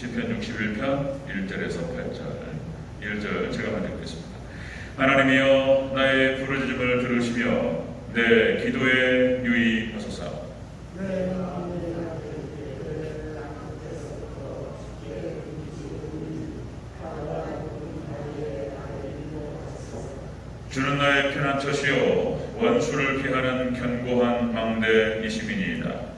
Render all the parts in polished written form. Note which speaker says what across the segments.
Speaker 1: 시편 61편 1절에서 8절 1절 제가 먼저 읽겠습니다. 하나님이여 나의 부르짖음을 들으시며 내 기도에 유의하소서. 주는 나의 피난처시요 원수를 피하는 견고한 망대이심이니이다.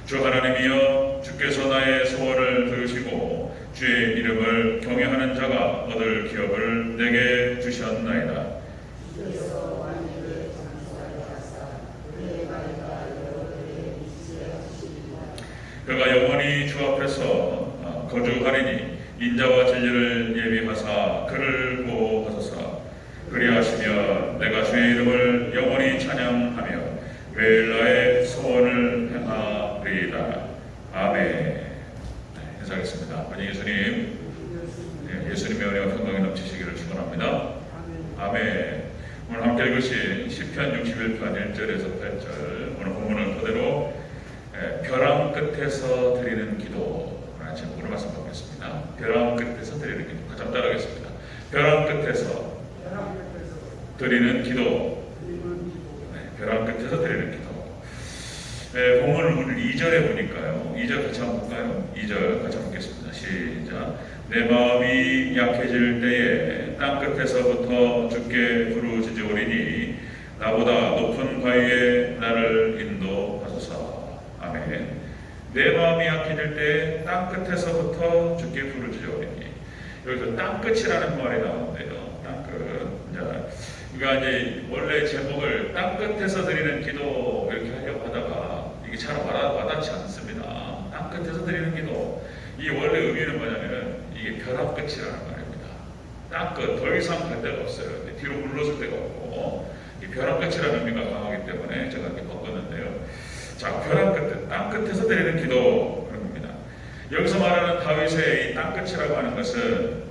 Speaker 1: 주 하나님이여 주께서 나의 소원을 들으시고 주의 이름을 경외하는 자가 얻을 기업을 내게 주셨나이다. 그가 영원히 주 앞에서 거주하리니 인자와 진리를 예비하사 그를 보호하소서. 그리하시면 내가 주의 이름을 영원히 찬양하며 매일 나의 소원을 행하리이다. 아멘. 인사하겠습니다. 아버지 예수님, 예수님의 은혜와 평강이 넘치시기를 축원합니다. 아멘. 오늘 함께 읽으신 시편 61편 1절에서 8절 오늘 본문을 토대로 벼랑 끝에서 드리는 기도라는 제목으로 말씀드리겠습니다. 벼랑 끝에서 드리는 기도. 같이 따라하겠습니다. 벼랑 끝에서 드리는 기도. 벼랑 끝에서 드리는 기도. 본문을 오늘 2절에 보니까요. 2절 같이 한번 볼까요? 2절 같이 한번 보겠습니다. 시작. 내 마음이 약해질 때에 땅 끝에서부터 주께 부르짖으오리니 나보다 높은 바위에 나를 인도하소서. 아멘. 내 마음이 약해질 때 땅 끝에서부터 주께 부르짖으오리니, 여기서 땅 끝이라는 말이 나오는데요. 땅 끝. 그러니까 이제 원래 제목을 땅 끝에서 드리는 기도 이렇게 하려고 하다가 이게 잘 와닿지 않습니다. 땅 끝에서 드리는 기도. 이 원래 의미는 뭐냐면은 이게 벼랑 끝이라는 말입니다. 땅 끝, 더 이상 갈 데가 없어요. 뒤로 물러설 데가 없고 이 벼랑 끝이라는 의미가 강하기 때문에 제가 이렇게 바꿨는데요. 자, 벼랑 끝, 땅 끝에서 드리는 기도 그런 겁니다. 여기서 말하는 다윗의 이 땅 끝이라고 하는 것은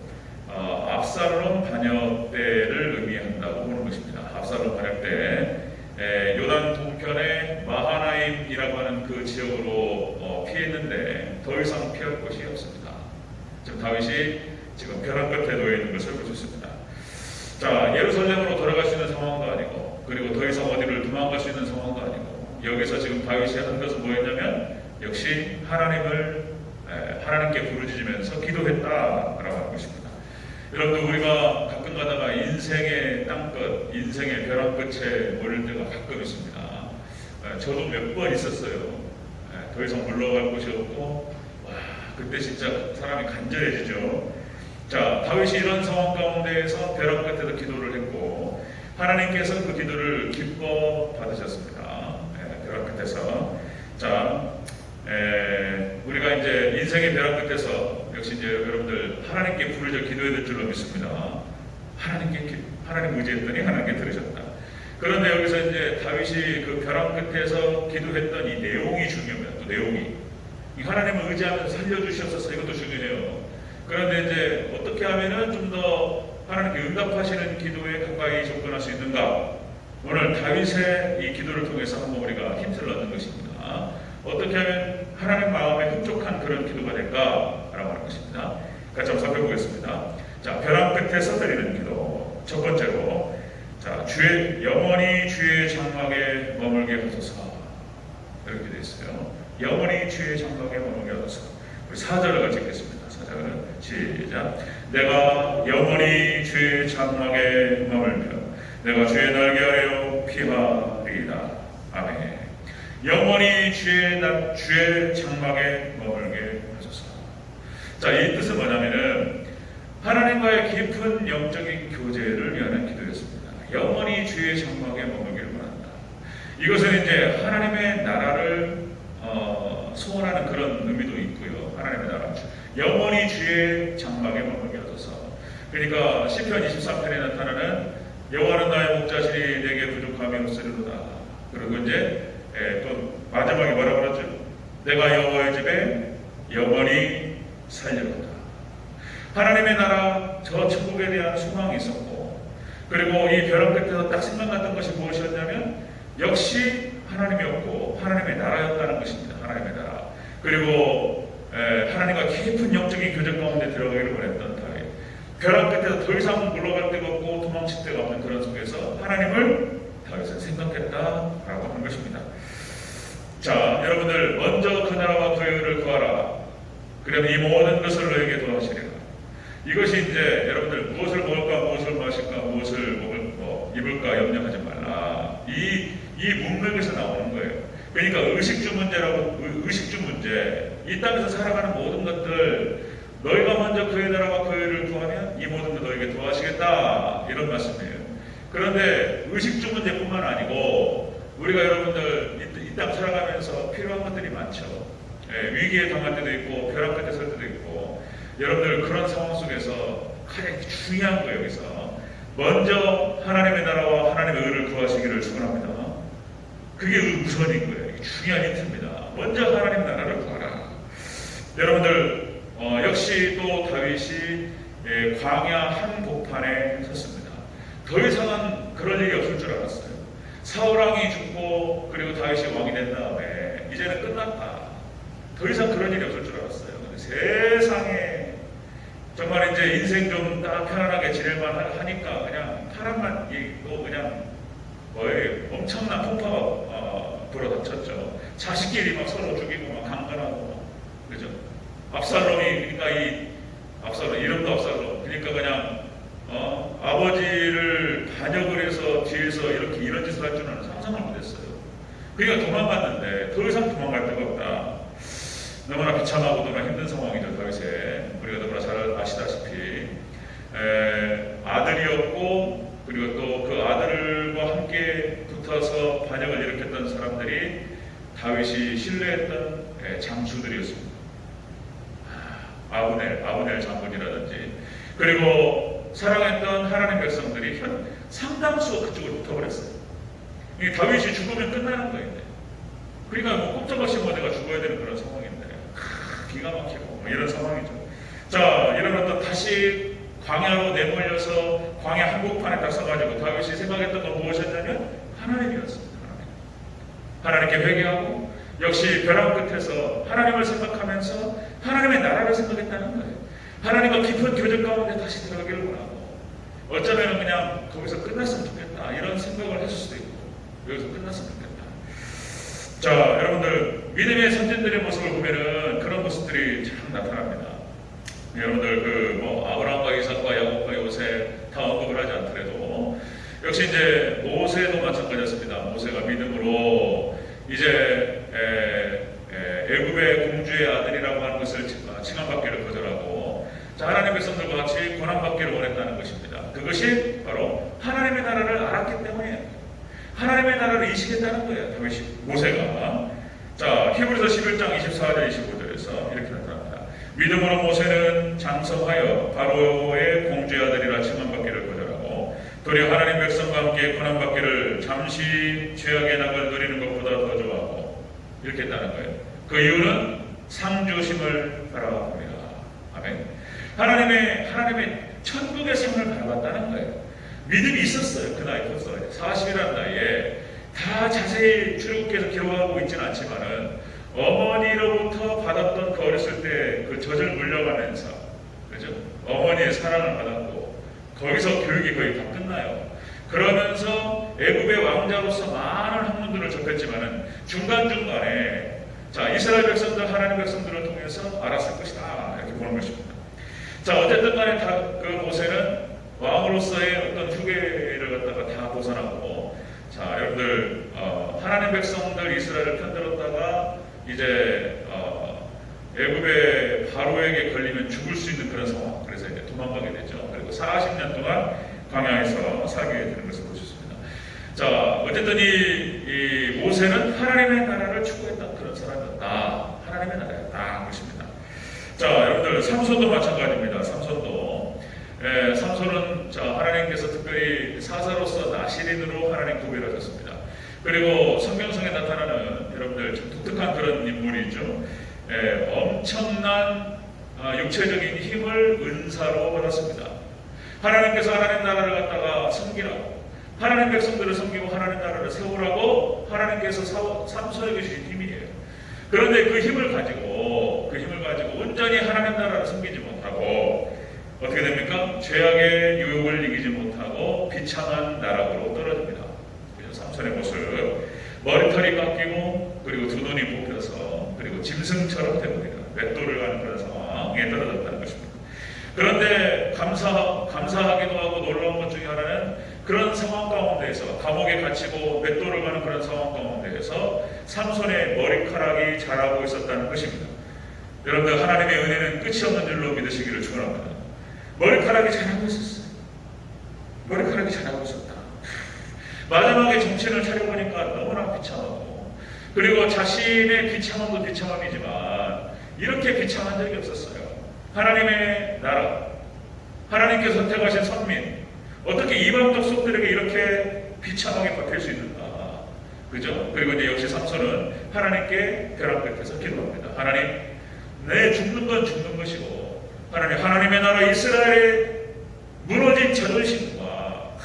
Speaker 1: 압살롬 반역 때를 의미한다고 보는 것입니다. 압살롬 반역 때 요단 동편의 마하나임이라고 하는 그 지역으로 피했는데 더 이상 피할 곳이 없습니다. 지금 다윗이 지금 벼랑 끝에 놓여 있는 것을 볼 수 있습니다. 자, 예루살렘으로 돌아갈 수 있는 상황도 아니고, 그리고 더 이상 어디를 도망갈 수 있는 상황도 아니고, 여기서 지금 다윗이 한 것은 뭐였냐면 역시 하나님께 부르짖으면서 기도했다라고 하는 것입니다. 여러분들, 우리가 가끔 가다가 인생의 땅끝, 인생의 벼랑 끝에 몰릴 때가 가끔 있습니다. 저도 몇 번 있었어요. 더 이상 물러갈 곳이 없고, 그때 진짜 사람이 간절해지죠. 자, 다윗이 이런 상황 가운데에서 벼랑 끝에서 기도를 했고, 하나님께서 그 기도를 기뻐 받으셨습니다. 벼랑 끝에서. 자, 우리가 이제 인생의 벼랑 끝에서 역시 이제 여러분들 하나님께 부르짖어 기도해야 될 줄로 믿습니다. 하나님 의지했더니 하나님께 들으셨다. 그런데 여기서 이제 다윗이 그 벼랑 끝에서 기도했던 이 내용이 중요합니다. 또 내용이 하나님을 의지하면서 살려주셨어서 이것도 중요해요. 그런데 이제 어떻게 하면은 좀 더 하나님께 응답하시는 기도에 가까이 접근할 수 있는가? 오늘 다윗의 이 기도를 통해서 한번 우리가 힌트를 얻는 것입니다. 어떻게 하면 하나님 마음에 흡족한 그런 기도가 될까라고 하는 것입니다. 같이 한번 살펴보겠습니다. 자, 벼랑 끝에서 드리는 기도. 첫 번째로, 자, 영원히 주의 장막에 머물게 하소서. 이렇게 되어 있어요. 영원히 주의 장막에 머물게 하소서. 우리 4절을 같이 읽겠습니다. 4절 시작. 내가 영원히 주의 장막에 머물며 내가 주의 날개 아래로 피하리이다. 아멘. 영원히 주의 장막에 머물게 하소서. 자, 이 뜻은 뭐냐면은 하나님과의 깊은 영적인 교제를 위한 기도였습니다. 영원히 주의 장막에 머물기를 바란다. 이것은 이제 하나님의 나라를 소원하는 그런 의미도 있고요. 하나님의 나라, 영원히 주의 장막에 머물게 하소서. 그러니까 시편 23편에 나타나는 여호와는 나의 목자시니 내게 부족함이 없으리로다. 그리고 이제 또 마지막에 뭐라고 그러죠? 내가 여호와의 집에 영원히 살리로다. 하나님의 나라, 저 천국에 대한 소망이 있었고, 그리고 이 벼랑 끝에서 딱 생각났던 것이 무엇이었냐면 역시 하나님이었고 하나님의 나라였다는 것입니다. 하나님의 나라. 그리고 하나님과 깊은 영적인 교제 가운데 들어가기를 원했던 다윗. 벼랑 끝에서 더 이상 물러갈 데가 없고 도망칠 데가 없는 그런 속에서 하나님을 다윗은 생각했다라고 하는 것입니다. 자, 여러분들 먼저 그 나라와 그 의를 구하라. 그러면 이 모든 것을 너에게 도와주리라. 이것이 이제 여러분들 무엇을 먹을까, 무엇을 마실까, 무엇을 입을까 염려하지 말라. 이 문맥에서 나오는 거예요. 그러니까 의식주 문제. 이 땅에서 살아가는 모든 것들 너희가 먼저 그의 나라와 그 의를 구하면 이 모든 것 너에게 도와주겠다. 이런 말씀이에요. 그런데 의식주 문제뿐만 아니고 우리가 여러분들 이 땅 살아가면서 필요한 것들이 많죠. 위기에 당할 때도 있고 벼랑 끝에 설 때도 있고 여러분들 그런 상황 속에서 가장 중요한 거 여기서 먼저 하나님의 나라와 하나님의 의를 구하시기를 축원합니다. 그게 우선인 거예요. 이게 중요한 힌트입니다. 먼저 하나님의 나라를 구하라. 여러분들 역시 또 다윗이 광야 한복판에 섰습니다. 더 이상은 그럴 일이 없을 줄 알았어요. 사울왕이 죽고 그리고 다윗이 왕이 된 다음에 이제는 끝났다. 더 이상 그런 일이 없을 줄 알았어요. 근데 세상에 정말 이제 인생 좀 딱 편안하게 지낼만 하니까 그냥 사람만 있고 그냥 엄청난 풍파가 불어닥쳤죠. 자식끼리 막 서로 죽이고 막 강간하고 그죠? 압살롬이 그러니까 압살롬 이름도 압살롬 그러니까 그냥 아버지를 반역을 해서 뒤에서 이런 짓을 할 줄은 상상을 못했어요. 그러니까 도망갔는데 더 이상 도망갈 데가 없다. 너무나 비참하고 너무나 힘든 상황이죠. 다윗에 우리가 너무나 잘 아시다시피 아들이었고 그리고 또 그 아들과 함께 붙어서 반역을 일으켰던 사람들이 다윗이 신뢰했던 장수들이었습니다. 아브넬 장군이라든지 그리고 사랑했던 하나님 백성들이 상당수가 그쪽으로 붙어버렸어요. 다윗이 죽으면 끝나는 거예요. 그러니까 꼼짝없이 내가 죽어야 되는 그런 상황인데 기가 막히고 이런 상황이죠. 자, 이러면 또 다시 광야로 내몰려서 광야 한복판에 딱 서가지고 다윗이 생각했던 건 무엇이었냐면 하나님이었습니다. 하나님께 회개하고 역시 벼랑 끝에서 하나님을 생각하면서 하나님의 나라를 생각했다는 거예요. 하나님과 깊은 교제 가운데 다시 들어가기를 원하고 어쩌면 그냥 거기서 끝났으면 좋겠다 이런 생각을 했을 수도 있고 여기서 끝났으면 좋겠다. 자, 여러분들 믿음의 선진들의 모습을 보면은 그런 모습들이 참 나타납니다. 여러분들 아브라함과 이삭과 야곱과 요새 다 언급을 하지 않더라도 역시 이제 모세도 마찬가지였습니다. 모세가 믿음으로 이제 애굽의 공주의 아들이라고 하는 것을 칭함받기를 거절하고 하나님의 백성들과 같이 고난받기를 원했다는 것입니다. 그것이 바로 하나님의 나라를 알았기 때문이에요. 하나님의 나라를 이식했다는 거예요. 다윗이 모세가. 자, 히브리서 11장 24절 25절에서 이렇게 나타납니다. 믿음으로 모세는 장성하여 바로의 공주의 아들이라 칭함받기를 거절하고 도리어 하나님 백성과 함께 고난받기를 잠시 죄악의 낙을 누리는 것보다 더 좋아하고 이렇게 했다는 거예요. 그 이유는 상주심을 바라봅니다. 아멘. 하나님의 천국의 상을 바라봤다는 거예요. 믿음이 있었어요. 그 나이 컸어요. 40이라는 나이에 다 자세히 출애굽기에서 기록하고 있지는 않지만은 어머니로부터 받았던 그 어렸을 때 그 젖을 물려가면서 그죠? 어머니의 사랑을 받았고 거기서 교육이 거의 다 끝나요. 그러면서 애굽의 왕자로서 많은 학문들을 접했지만은 중간중간에 자, 이스라엘 백성들, 하나님 백성들을 통해서 알았을 것이다. 이렇게 보는 것입니다. 자, 어쨌든 간에 그 모세는 왕으로서의 어떤 후계를 갖다가 다 벗어나고 자, 여러분들 하나님 백성들 이스라엘을 편들었다가 이제 애굽의 바로에게 걸리면 죽을 수 있는 그런 상황. 그래서 이제 도망가게 되죠. 그리고 40년 동안 광야에서 살게 되는 것을 보셨습니다. 자, 어쨌든 이 모세는 하나님의 나라를 추구했던 그런 사람이었다. 하나님의 나라였다. 것입니다. 자, 여러분들 삼손도 마찬가지입니다. 삼손은 하나님께서 특별히 사사로서 나시린으로 하나님 구별하셨습니다. 그리고 성경성에 나타나는 여러분들 좀 독특한 그런 인물이죠. 엄청난 육체적인 힘을 은사로 받았습니다. 하나님께서 하나님 나라를 갖다가 섬기라고 하나님 백성들을 섬기고 하나님 나라를 세우라고 하나님께서 삼손에게 주신 힘이에요. 그런데 그 힘을 가지고 온전히 하나님 나라를 섬기지 못하고 어떻게 됩니까? 죄악의 유혹을 이기지 못하고 비참한 나락으로 떨어집니다. 삼손의 모습, 머리털이 깎이고 그리고 두 눈이 뽑혀서 그리고 짐승처럼 되버리다, 맷돌을 가는 그런 상황에 떨어졌다는 것입니다. 그런데 감사하기도 하고 놀라운 것 중에 하나는 그런 상황 가운데에서 감옥에 갇히고 맷돌을 가는 그런 상황 가운데에서 삼손의 머리카락이 자라고 있었다는 것입니다. 여러분들, 하나님의 은혜는 끝이 없는 줄로 믿으시기를 축원합니다. 머리카락이 자라고 있었어요. 머리카락이 자라고 있었다. 마지막에 정신을 차려보니까 너무나 비참하고, 그리고 자신의 비참함도 비참함이지만 이렇게 비참한 적이 없었어요. 하나님의 나라, 하나님께 선택하신 선민, 어떻게 이방 족속들에게 이렇게 비참하게 버틸 수 있는가? 그죠? 그리고 이제 역시 삼손은 하나님께 벼랑 끝에서 기도합니다. 하나님, 내 죽는 건 죽는 것이고, 하나님의 나라 이스라엘의 무너진 자존심과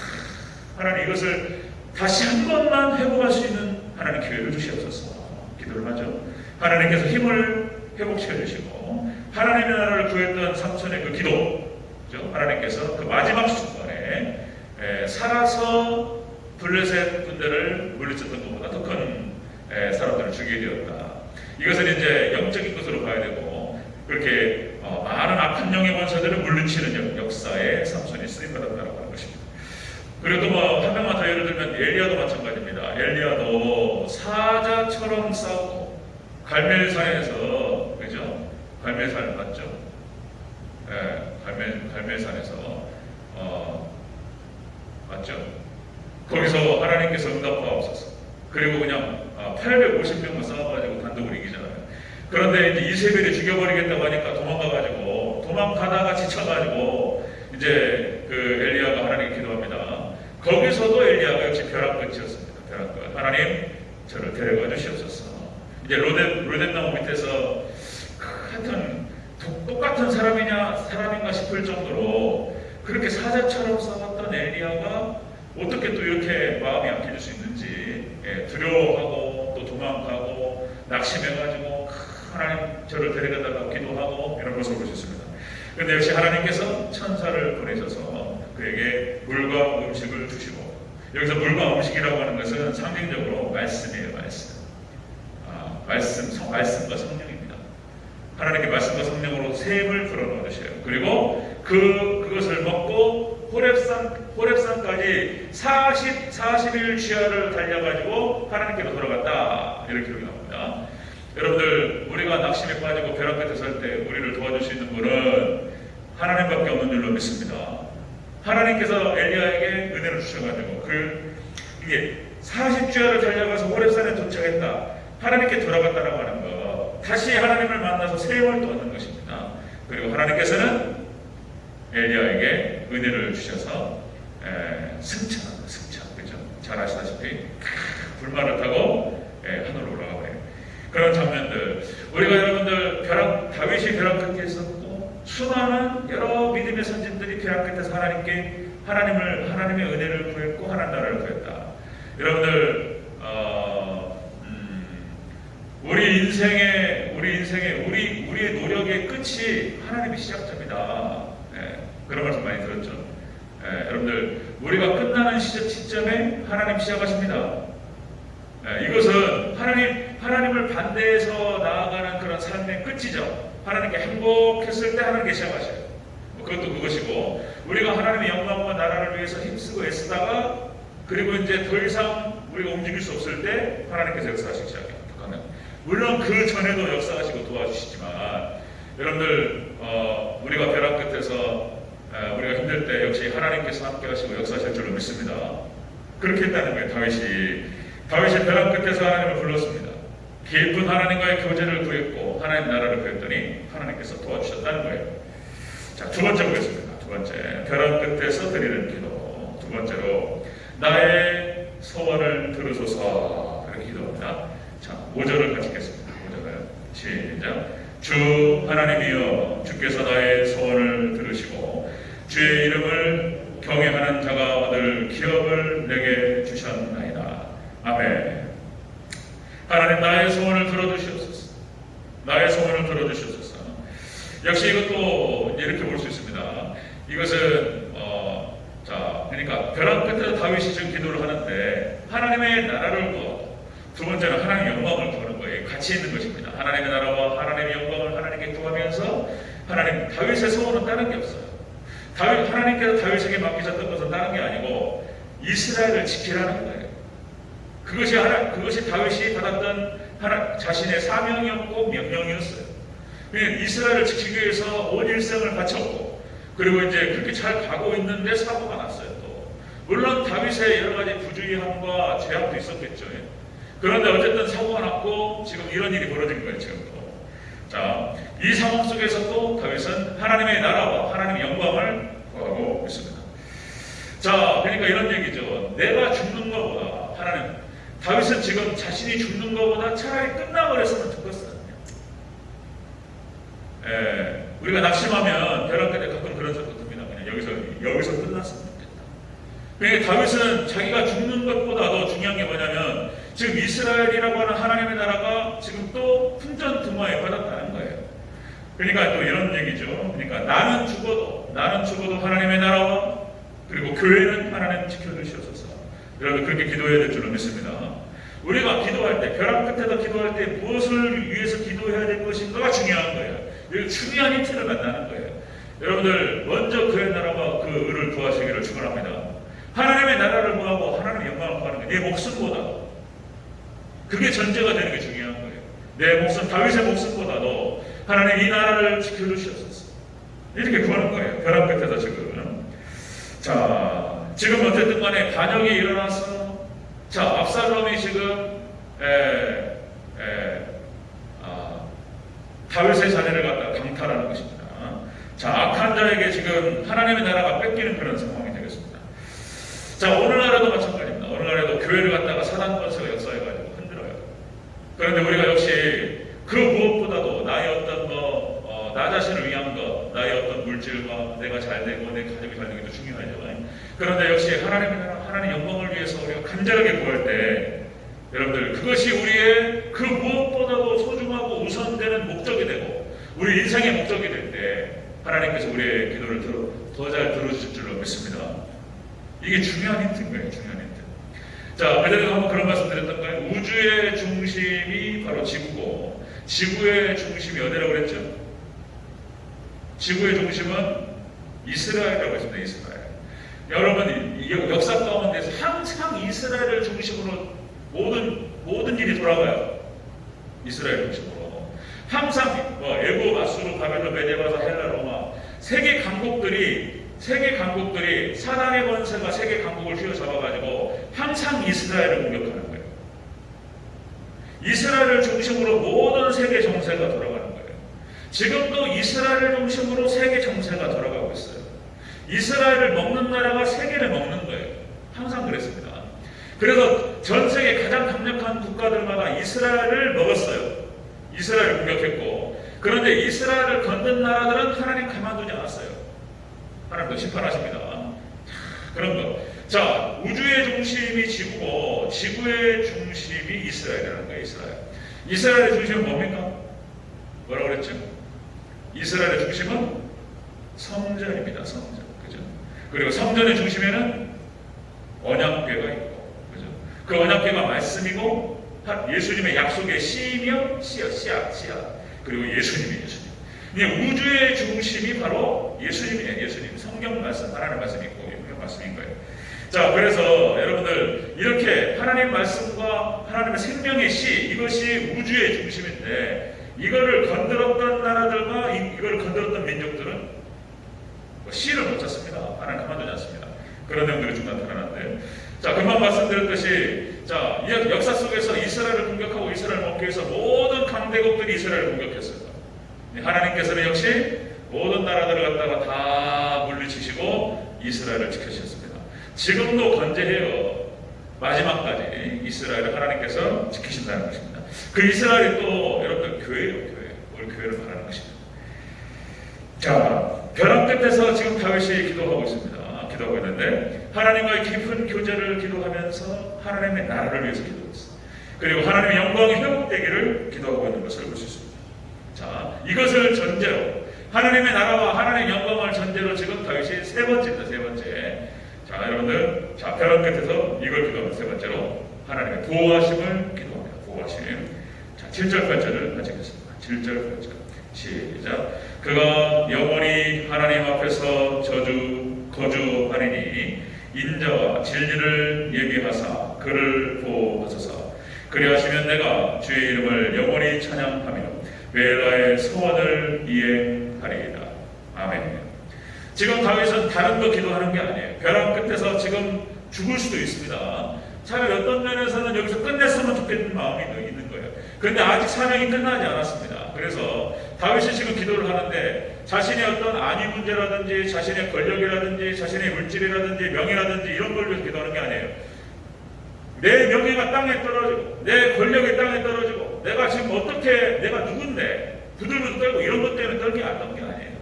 Speaker 1: 하나님, 이것을 다시 한 번만 회복할 수 있는 하나님 기회를 주시옵소서. 기도를 하죠. 하나님께서 힘을 회복시켜 주시고, 하나님의 나라를 구했던 삼손의 그 기도, 그죠? 하나님께서 그 마지막 순간에 살아서 블레셋 군대를 물리쳤던 것보다 더 큰 사람들을 죽이게 되었다. 이것은 이제 영적인 것으로 봐야 되고, 그렇게 많은 악한 영의 권세들을 물리치는 역사에 삼손이 쓰임받았다고 하는 것입니다. 그리고 한 명만 더 예를 들면 엘리야도 마찬가지입니다. 엘리야도 사자처럼 싸우고 갈멜산에서, 그죠? 갈멜산 맞죠? 갈멜산에서 맞죠? 거기서 하나님께서 응답하옵소서. 그리고 그냥 850명만 싸워가지고 단독으로 이기잖아요. 그런데 이제 이세벨이 죽여버리겠다고 하니까 도망가다가 지쳐가지고 이제 그 엘리야가 하나님께 기도합니다. 거기서도 엘리야가 역시 벼랑끝이었습니다. 벼랑끝. 하나님, 저를 데려가 주시옵소서. 이제 로뎀나무 밑에서 하여튼 똑같은 사람인가 싶을 정도로 그렇게 사자처럼 싸웠던 엘리야가 어떻게 또 이렇게 마음이 약해질 수 있는지, 두려워하고 또 도망가고 낙심해가지고 하나님, 저를 데려가다가 기도하고 이런 것을 볼 수 있습니다. 그런데 역시 하나님께서 천사를 보내셔서 그에게 물과 음식을 주시고, 여기서 물과 음식이라고 하는 것은 상징적으로 말씀이에요. 말씀과 성령입니다. 하나님께 말씀과 성령으로 샘을 불어넣어 주셔요. 그리고 그것을 먹고 호렙산까지 40일 지하를 달려가지고 하나님께로 돌아갔다, 이렇게 기록이 나옵니다. 여러분들, 우리가 낙심에 빠지고 벼랑 끝에 설 때 우리를 도와줄 수 있는 분은 하나님밖에 없는 줄로 믿습니다. 하나님께서 엘리야에게 은혜를 주셔가지고 이게 40주야를 달려가서 호렙산에 도착했다, 하나님께 돌아갔다라고 하는 것, 다시 하나님을 만나서 샘을 또 얻는 것입니다. 그리고 하나님께서는 엘리야에게 은혜를 주셔서 승천합니다. 그죠? 잘 아시다시피 불만을 타고 하늘로 올라가 버려요. 그런 장면들, 우리가 여러분들 다윗이 벼랑 끝에 있었고, 수많은 여러 믿음의 선진들이 벼랑 끝에서 하나님의 은혜를 구했고 하나님 나라를 구했다. 여러분들, 우리의 노력의 끝이 하나님의 시작점이다. 그런 말씀 많이 들었죠. 여러분들, 우리가 끝나는 시점에 하나님 시작하십니다. 이것은 하나님을 반대해서 나아가는 그런 삶의 끝이죠. 하나님께 행복했을 때 하나님께 시작하셔요. 그것도 그것이고, 우리가 하나님의 영광과 나라를 위해서 힘쓰고 애쓰다가, 그리고 이제 더 이상 우리가 움직일 수 없을 때 하나님께서 역사하시기 시작해요. 물론 그 전에도 역사하시고 도와주시지만, 여러분들, 우리가 벼랑 끝에서 우리가 힘들 때 역시 하나님께서 함께 하시고 역사하실 줄로 믿습니다. 그렇게 했다는 거예요. 다윗이 벼랑 끝에서 하나님을 불렀습니다. 깊은 하나님과의 교제를 구했고 하나님 나라를 구했더니 하나님께서 도와주셨다는 거예요. 자, 두 번째 보겠습니다. 두 번째, 벼랑 끝에서 드리는 기도. 두 번째로, 나의 소원을 들으소서, 이렇게 기도합니다. 자, 5절을 같이 읽겠습니다. 5절을 시작. 주 하나님이여, 주께서 나의 소원을 들으시고 주의 이름을 경외하는 자가 얻을 기업을 내게 역시 이것도 이렇게 볼 수 있습니다. 이것은 그러니까 벼랑 끝에서 다윗이 지금 기도를 하는데 하나님의 나라를 구하고 두 번째는 하나님의 영광을 구하는 거예요. 같이 있는 것입니다. 하나님의 나라와 하나님의 영광을 하나님께 구하면서 다윗의 소원은 다른 게 없어요. 하나님께서 다윗에게 맡기셨던 것은 다른 게 아니고 이스라엘을 지키라는 거예요. 그것이 다윗이 받았던 자신의 사명이었고 명령이었어요. 이스라엘을 지키기 위해서 온 일생을 바쳤고, 그리고 이제 그렇게 잘 가고 있는데 사고가 났어요. 또 물론 다윗의 여러 가지 부주의함과 죄악도 있었겠죠. 그런데 어쨌든 사고가 났고 지금 이런 일이 벌어진 거예요. 지금 또. 자, 이 상황 속에서도 다윗은 하나님의 나라와 하나님의 영광을 구하고 있습니다. 자, 그러니까 이런 얘기죠. 내가 죽는 것보다 다윗은 지금 자신이 죽는 것보다 차라리 끝나버렸으면 좋겠어요. 우리가 낙심하면 벼랑 끝에 가끔 그런 생각 듭니다. 그냥 여기서 끝났으면 좋겠다. 그러니까 다윗은 자기가 죽는 것보다도 중요한 게 뭐냐면 지금 이스라엘이라고 하는 하나님의 나라가 지금 또 풍전등화에 빠졌다는 거예요. 그러니까 또 이런 얘기죠. 그러니까 나는 죽어도 하나님의 나라와 그리고 교회는 하나님 지켜주시옵소서. 여러분 그렇게 기도해야 될 줄로 믿습니다. 우리가 기도할 때, 벼랑 끝에서 기도할 때 무엇을 위해서 기도해야 될 것인가가 중요한 거예요. 여기 중요한 힌트를 만나는 거예요. 여러분들 먼저 그의 나라와 그 의를 구하시기를 축원합니다. 하나님의 나라를 구하고 하나님의 영광을 구하는 게 내 목숨보다 그게 전제가 되는 게 중요한 거예요. 내 목숨, 다윗의 목숨보다도 하나님 이 나라를 지켜주시옵소서. 이렇게 구하는 거예요. 벼랑 끝에서 지금. 자, 지금 어쨌든 간에 반역이 일어나서 압살롬이 지금 다윗의 자녀를 갖다 강탈하는 것입니다. 자, 악한 자에게 지금 하나님의 나라가 뺏기는 그런 상황이 되겠습니다. 자, 오늘날에도 마찬가지입니다. 오늘날에도 교회를 갖다가 사단 권세가 역사해가지고 흔들어요. 그런데 우리가 역시 그 무엇보다도 나의 어떤 나 자신을 위한 것, 나의 어떤 물질과 내가 잘 되고 내 가족이 잘 되기도 중요하죠. 그런데 역시 하나님의 나라, 하나님의 영광을 위해서 우리가 간절하게 구할 때 여러분들 그것이 우리의 그 무엇보다도 소중하고 우선되는 목적이 되고 우리 인생의 목적이 될 때 하나님께서 우리의 기도를 더 잘 들어주실 줄로 믿습니다. 이게 중요한 힌트인 거예요. 중요한 힌트. 자, 그전에도 한번 그런 말씀 드렸던 거예요. 우주의 중심이 바로 지구고 지구의 중심이 어디라고 그랬죠? 지구의 중심은 이스라엘이라고 했습니다. 이스라엘. 여러분 역사 가운데서 항상 이스라엘을 중심으로 모든 일이 돌아가요. 이스라엘 중심으로. 항상 애굽, 아수르, 바벨론, 메데바사, 헬라, 로마 세계 강국들이 사단의 권세가 세계 강국을 휘어잡아가지고 항상 이스라엘을 공격하는 거예요. 이스라엘을 중심으로 모든 세계 정세가 돌아가는 거예요. 지금도 이스라엘을 중심으로 세계 정세가 돌아가고 있어요. 이스라엘을 먹는 나라가 세계를 먹는 거예요. 항상 그랬습니다. 그래서 전 세계 가장 강력한 국가들마다 이스라엘을 먹었어요. 이스라엘을 공격했고, 그런데 이스라엘을 건든 나라들은 하나님 가만두지 않았어요. 하나님도 심판하십니다. 그런 거. 자, 우주의 중심이 지구고 지구의 중심이 이스라엘이라는 거예요. 이스라엘의 중심은 뭡니까? 뭐라고 그랬죠? 이스라엘의 중심은 성전입니다. 성전. 그죠? 그리고 성전의 중심에는 언약궤가 있고, 그죠? 그 언약궤가 말씀이고, 예수님의 약속의 씨이며 씨앗. 그리고 예수님이 우주의 중심이 바로 예수님이에요. 예수님. 성경 말씀, 하나님 말씀이 있고, 성경 말씀인 거예요. 자, 그래서 여러분들, 이렇게 하나님 말씀과 하나님의 생명의 씨, 이것이 우주의 중심인데, 이거를 건드렸던 나라들과 이거를 건드렸던 민족들은 씨를 못 찾습니다. 하나님 가만두지 않습니다. 그런 내용들이 좀 나타나는데, 자, 금방 말씀드렸듯이, 자, 역사 속에서 이스라엘을 공격하고 이스라엘을 먹기 위해서 모든 강대국들이 이스라엘을 공격했습니다. 하나님께서는 역시 모든 나라들을 갖다가 다 물리치시고 이스라엘을 지켜주셨습니다. 지금도 건재해요. 마지막까지 이스라엘을 하나님께서 지키신다는 것입니다. 그 이스라엘이 또 여러분들 교회예요. 우리 교회를 말하는 것입니다. 자, 벼랑 끝에서 지금 다윗이 기도하고 있습니다. 기도하고 있는데 하나님과의 깊은 교제를 기도하면서 하나님의 나라를 위해서 기도했습니다. 그리고 하나님의 영광이 회복되기를 기도하고 있는 것을 볼 수 있습니다. 자, 이것을 전제로 하나님의 나라와 하나님의 영광을 전제로 지금 다윗이 세 번째입니다. 세 번째. 자, 여러분들, 자, 벼랑 끝에서 이걸 기도합니다. 세 번째로 하나님의 보호하심을 기도합니다. 보호하심. 자, 7절 8절을 같이 읽겠습니다. 7절 8절. 시작. 그가 영원히 하나님 앞에서 거주하리니 인자와 진리를 예비하사 그를 보호하소서. 그리하시면 내가 주의 이름을 영원히 찬양하며 외라의 소원을 이행하리이다. 아멘. 지금 다윗은 다른 거 기도하는 게 아니에요. 벼랑 끝에서 지금 죽을 수도 있습니다. 차라리 어떤 면에서는 여기서 끝냈으면 좋겠는 마음이 있는 거예요. 그런데 아직 사명이 끝나지 않았습니다. 그래서 다윗이 지금 기도를 하는데 자신의 어떤 안위 문제라든지 자신의 권력이라든지 자신의 물질이라든지 명예라든지 이런 걸 위해서 기도하는 게 아니에요. 내 명예가 땅에 떨어지고 내 권력이 땅에 떨어지고 내가 지금 어떻게 내가 누군데 부들부들 떨고 이런 것 때문에 떨게 게 아니에요.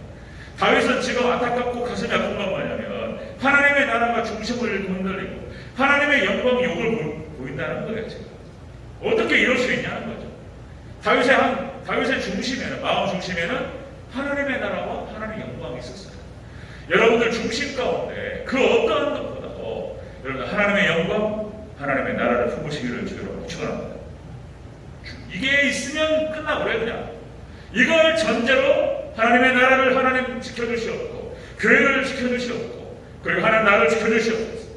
Speaker 1: 다윗은 지금 안타깝고 가슴이 아픈 건 뭐냐면 하나님의 나라가 중심을 흔들리고 하나님의 영광이 욕을 보인다는 거예요. 지금 어떻게 이럴 수 있냐는 거죠. 다윗의 중심에는, 마음 중심에는 하나님의 나라와 하나님의 영광이 있었어요. 여러분들 중심 가운데 그 어떠한 것보다도 여러분들 하나님의 영광, 하나님의 나라를 품으시기를 주로 축원합니다. 이게 있으면 끝나버려요. 그냥 이걸 전제로 하나님의 나라를 하나님 지켜주시옵고 교회를 지켜주시옵고 그리고 하나님 나라를 지켜주시옵소서.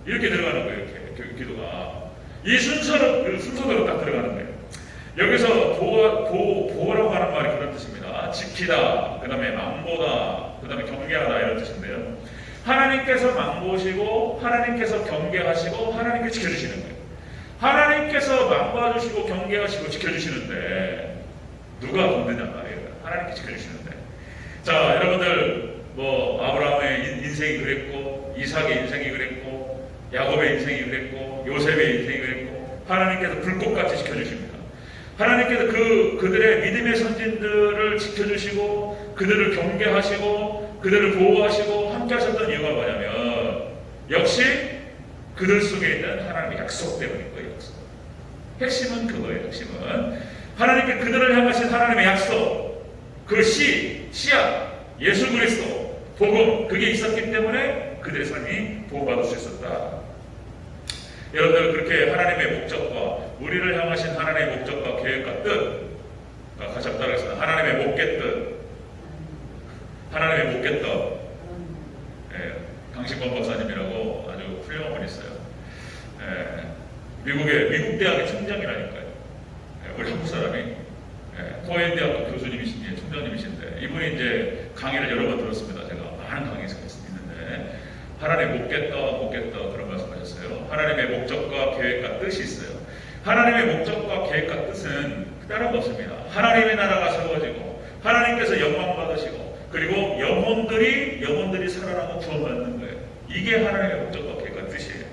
Speaker 1: 이렇게 들어가는 거예요. 이렇게 기도가 이 순서대로 딱 들어가는 거예요. 여기서 보호라고 하는 말이 그런 뜻입니다. 지키다, 그 다음에 망보다, 그 다음에 경계하다 이런 뜻인데요. 하나님께서 망보시고 하나님께서 경계하시고 하나님께 지켜주시는 거예요. 하나님께서 망봐주시고 경계하시고 지켜주시는데 누가 건드냐 말이에요. 하나님께 지켜주시는데. 자, 여러분들 뭐 아브라함의 인생이 그랬고 이삭의 인생이 그랬고 야곱의 인생이 그랬고 요셉의 인생이 그랬고 하나님께서 불꽃같이 지켜주십니다. 하나님께서 그들의 믿음의 선진들을 지켜주시고 그들을 경계하시고 그들을 보호하시고 함께 하셨던 이유가 뭐냐면 역시 그들 속에 있는 하나님의 약속 때문인 거예요. 약속. 핵심은 그거예요. 핵심은 하나님께 그들을 향하신 하나님의 약속, 그 씨앗, 예수 그리스도, 복음 그게 있었기 때문에 그들의 삶이 보호받을 수 있었다. 여러분들 그렇게 하나님의 목적과 우리를 향하신 하나님의 목적과 계획과 뜻 같이 따라하겠습니다. 하나님의 목계뜻, 하나님의 목계떡. 강식권 박사님이라고 아주 훌륭한 분이 있어요. 미국 대학의 총장이라니까요. 우리 한국 사람이 코엔 대학교 교수님이신지 총장님이신데 이분이 이제 강의를 여러 번 들었습니다. 제가 많은 강의에서 있는데 하나님의 목계떡 그런 말씀하셨어요. 하나님의 목적과 계획과 뜻이 있어요. 하나님의 목적과 계획과 뜻은 다른 거 없습니다. 하나님의 나라가 세워지고 하나님께서 영광 받으시고 그리고 영혼들이 살아나고 구원받는 거예요. 이게 하나님의 목적과 계획과 뜻이에요.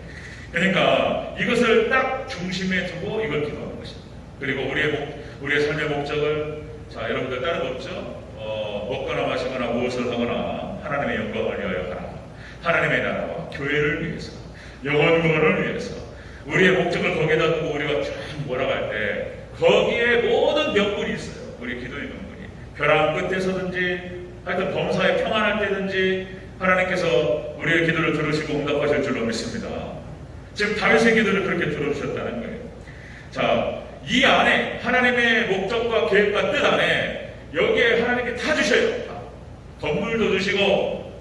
Speaker 1: 그러니까 이것을 딱 중심에 두고 이걸 기도하는 것입니다. 그리고 우리의 삶의 목적을 자 여러분들 다른 거 없죠? 먹거나 마시거나 무엇을 하거나 하나님의 영광을 위하여 하라. 하나님의 나라와 교회를 위해서 영원 구원을 위해서 우리의 목적을 거기에다 두고 우리가 쫙 몰아갈 때 거기에 모든 명분이 있어요. 우리 기도의 명분이 벼랑 끝에서든지 하여튼 범사에 평안할 때든지 하나님께서 우리의 기도를 들으시고 응답하실 줄로 믿습니다. 지금 다윗의 기도를 그렇게 들어주셨다는 거예요. 자, 이 안에 하나님의 목적과 계획과 뜻 안에 여기에 하나님께 다 주셔요. 건물도 주시고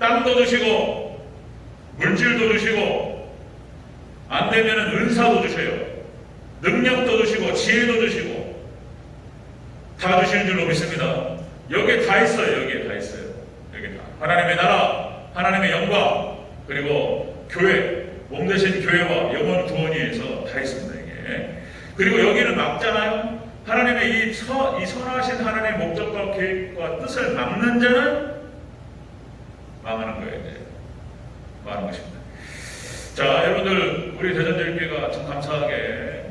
Speaker 1: 땅도 주시고 물질도 주시고 안 되면은 은사도 주셔요. 능력도 주시고 지혜도 주시고 다 주시는 줄로 믿습니다. 여기에 다 있어요. 여기에 다 있어요. 여기 다 하나님의 나라, 하나님의 영광 그리고 교회, 몸 대신 교회와 영원 구원이 위해서 다 있습니다. 이게 그리고 여기는 막잖아요. 하나님의 이 선하신 하나님의 목적과 계획과 뜻을 막는 자는 망하는 거예요. 이제 망하는 것입니다. 자, 여러분들 우리 대전제일교회가 참 감사하게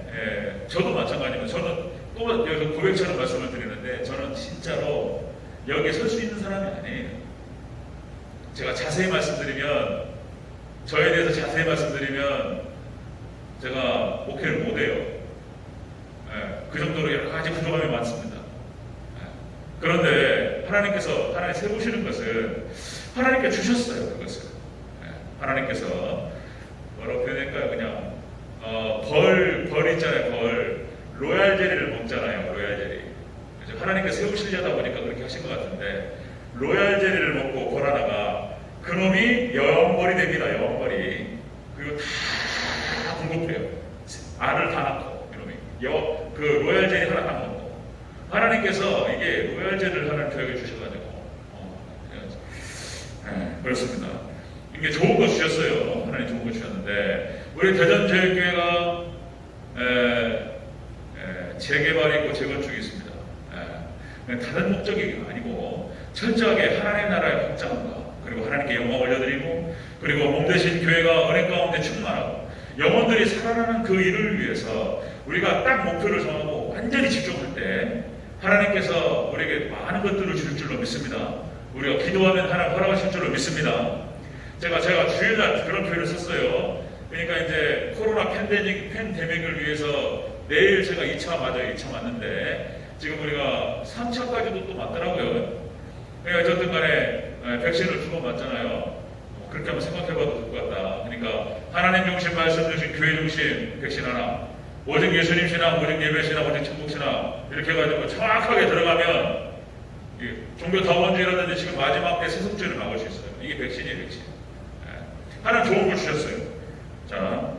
Speaker 1: 저도 마찬가지입니다. 저는 또 여기서 고백처럼 말씀을 드리는데 저는 진짜로 여기에 설 수 있는 사람이 아니에요. 제가 자세히 말씀드리면 저에 대해서 자세히 말씀드리면 제가 목회를 못해요. 그 정도로 여러 가지 부족함이 많습니다. 그런데 하나님 세우시는 것은 하나님께 주셨어요. 그것을 하나님께서 뭐라고 표현할까요? 그냥 벌 있잖아요. 벌 로얄 제리를 먹잖아요. 로얄 제리. 그래서 하나님께 세우시려다 보니까 그렇게 하신 것 같은데 로얄 제리를 먹고 벌 하나가 그놈이 여왕벌이 됩니다. 여왕벌이. 그리고 다 공급해요. 알을 다 낳고 이놈이 그 로얄 제리 하나 다 먹고 하나님께서 이게 로얄 제리를 하나님 교육해 주셔가지고 그렇습니다. 이게 좋은 거 주셨어요. 하나님 좋은 거 주셨는데 우리 대전제일교회가 재개발이 있고 재건축이 있습니다. 다른 목적이 아니고 철저하게 하나님의 나라의 확장과 그리고 하나님께 영광 올려드리고 그리고 몸되신 교회가 은혜 가운데 충만하고 영혼들이 살아나는 그 일을 위해서 우리가 딱 목표를 정하고 완전히 집중할 때 하나님께서 우리에게 많은 것들을 주실 줄로 믿습니다. 우리가 기도하면 하나님 허락하실 줄로 믿습니다. 제가 주일날 그런 표현을 썼어요. 그러니까 이제 코로나 팬데믹을 위해서 내일 제가 2차 맞아요. 2차 맞는데 지금 우리가 3차까지도 또 맞더라고요. 그러니까 어쨌든 간에 백신을 2번 맞잖아요. 그렇게 한번 생각해봐도 될 것 같다. 그러니까 하나님 중심 말씀 중심 교회 중심 백신 하나 오직 예수님 신앙 오직 예배 신앙 오직 천국 신앙 이렇게 해가지고 정확하게 들어가면 종교 다원주의라든지 지금 마지막 때 세속주의를 막을 수 있어요. 이게 백신이에요. 백신. 하나님 좋은 걸 주셨어요. 자,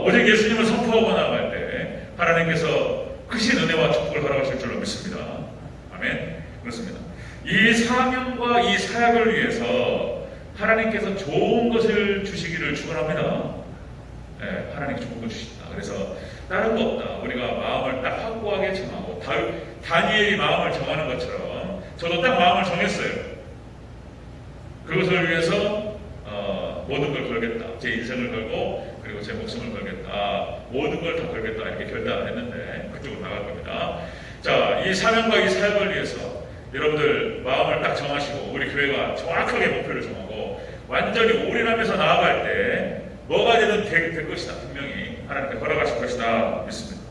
Speaker 1: 오직 예수님을 선포하고 나갈 때 하나님께서 크신 은혜와 축복을 허락하실 줄로 믿습니다. 아멘. 그렇습니다. 이 사명과 이 사역을 위해서 하나님께서 좋은 것을 주시기를 축원합니다. 하나님 좋은 걸 주신다. 그래서 다른 거 없다. 우리가 마음을 딱 확고하게 정하고 다니엘이 마음을 정하는 것처럼 저도 딱 마음을 정했어요. 그것을 위해서 모든 걸 걸겠다. 제 인생을 걸고 그리고 제 목숨을 걸겠다. 모든 걸 다 걸겠다. 이렇게 결단을 했는데 그쪽으로 나갈 겁니다. 자, 이 사명과 이 사역을 위해서 여러분들 마음을 딱 정하시고 우리 교회가 정확하게 목표를 정하고 완전히 올인하면서 나아갈 때 뭐가 되든 될 것이다. 분명히 하나님께 허락하실 것이다. 믿습니다.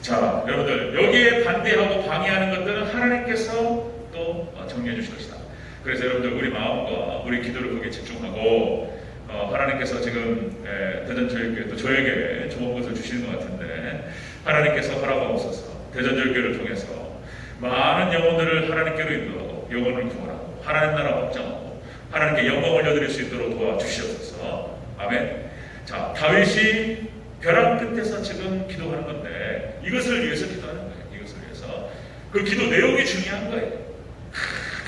Speaker 1: 자, 여러분들 여기에 반대하고 방해하는 것들은 하나님께서 또 정리해 주실 것이다. 그래서 여러분들 우리 마음과 우리 기도를 거기에 집중하고 하나님께서 지금 대전제일교회 또 저에게 좋은 것을 주시는 것 같은데 하나님께서 허락하옵소서. 대전제일교회를 통해서 많은 영혼들을 하나님께로 인도하고 영혼을 구원하고 하나님 나라 확장하고 하나님께 영광 올려드릴 수 있도록 도와주시옵소서. 아멘. 자, 다윗이 벼랑 끝에서 지금 기도하는 건데 이것을 위해서 기도하는 거예요. 이것을 위해서 그 기도 내용이 중요한 거예요.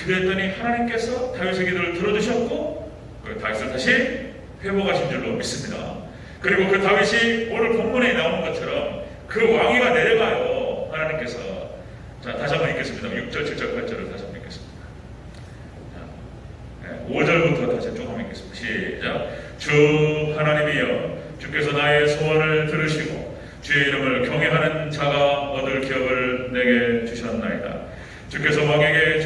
Speaker 1: 기도했더니 하나님께서 다윗의 기도를 들어주셨고 그 다윗을 다시 회복하신 줄로 믿습니다. 그리고 그 다윗이 오늘 본문에 나오는 것처럼 그 왕위가 내려가요. 하나님께서. 자, 다시 한번 읽겠습니다. 6절, 7절, 8절을 다시 한번 읽겠습니다. 자, 5절부터 다시 조금 읽겠습니다. 시작. 주 하나님이여 주께서 나의 소원을 들으시고 주의 이름을 경외하는 자가 얻을 기업을 내게 주셨나이다. 주께서 왕에게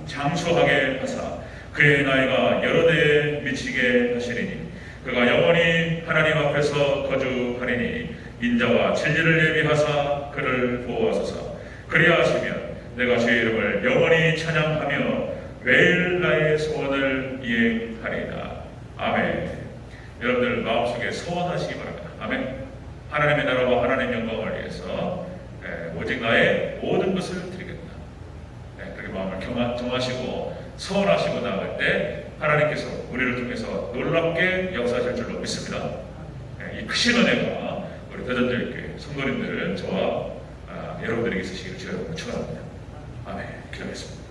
Speaker 1: 장수하게 하사 그의 나이가 여러 대에 미치게 하시리니 그가 영원히 하나님 앞에서 거주하리니 인자와 진리를 예비하사 그를 보호하소서. 그리하시면 내가 주의 이름을 영원히 찬양하며 매일 나의 소원을 이행하리이다. 아멘. 여러분들 마음속에 소원하시기 바랍니다. 아멘. 하나님의 나라와 하나님의 영광을 위해서 오직 나의 모든 것을 드리겠다. 그렇게 마음을 정하시고 소원하시고 나갈 때 하나님께서 우리를 통해서 놀랍게 역사하실 줄로 믿습니다. 이 크신 은혜가 우리 대전제일교회 성도님들 저와 여러분들에게 있으시기를 주여 축원합니다. 아멘. 기도하겠습니다.